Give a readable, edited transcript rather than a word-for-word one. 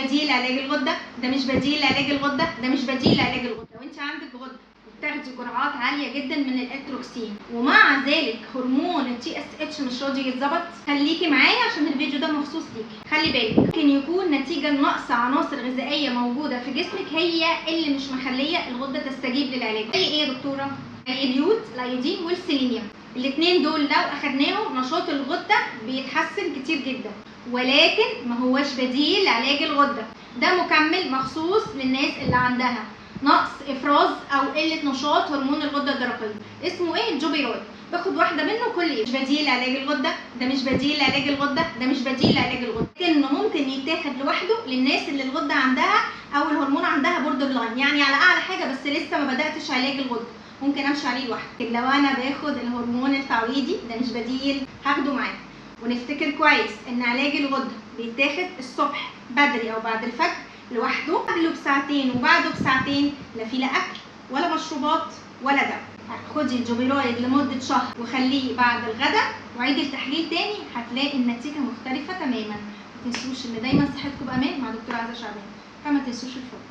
بديل علاج الغده، ده مش بديل علاج الغده، ده مش بديل علاج الغده. لو انت عندك غده وبتاخدي جرعات عاليه جدا من الاتروكسين ومع ذلك هرمون التي اس اتش مش راضي يتظبط، خليكي معايا عشان الفيديو ده مخصوص ليكي. خلي بالك ممكن يكون نتيجه لنقص عناصر غذائيه موجوده في جسمك هي اللي مش مخليه الغده تستجيب للعلاج. زي ايه يا دكتوره؟ زي اليود، الايودين والسيلينيوم. الاثنين دول لو اخدناهم نشاط الغده بيتحسن كتير جدا، ولكن ما هوش بديل لعلاج الغده. ده مكمل مخصوص للناس اللي عندها نقص افراز او قله نشاط هرمون الغده الدرقيه. اسمه ايه؟ الجوبيرويد. باخد واحده منه كل يوم. مش بديل لعلاج الغده، ده مش بديل لعلاج الغده، ده مش بديل لعلاج الغده، لكنه ممكن يتاخد لوحده للناس اللي الغده عندها او الهرمون عندها بوردر لاين، يعني على اعلى حاجه بس لسه ما بداتش علاج الغده، ممكن امشي عليه لوحده. لو انا باخد الهرمون التعويضي ده مش بديل، هاخده معاه. ونفتكر كويس ان علاج الغده بيتاخد الصبح بدري او بعد الفجر لوحده، قبله بساعتين وبعده بساعتين، لا في لا اكل ولا مشروبات ولا دواء. خدي الجوبيرويد لمده شهر وخليه بعد الغداء وعيدي التحليل تاني، هتلاقي النتيجه مختلفه تماما. ما تنسوش ان دايما صحتكم بامان مع دكتور عزة شعبان، فما تنسوش الفضل.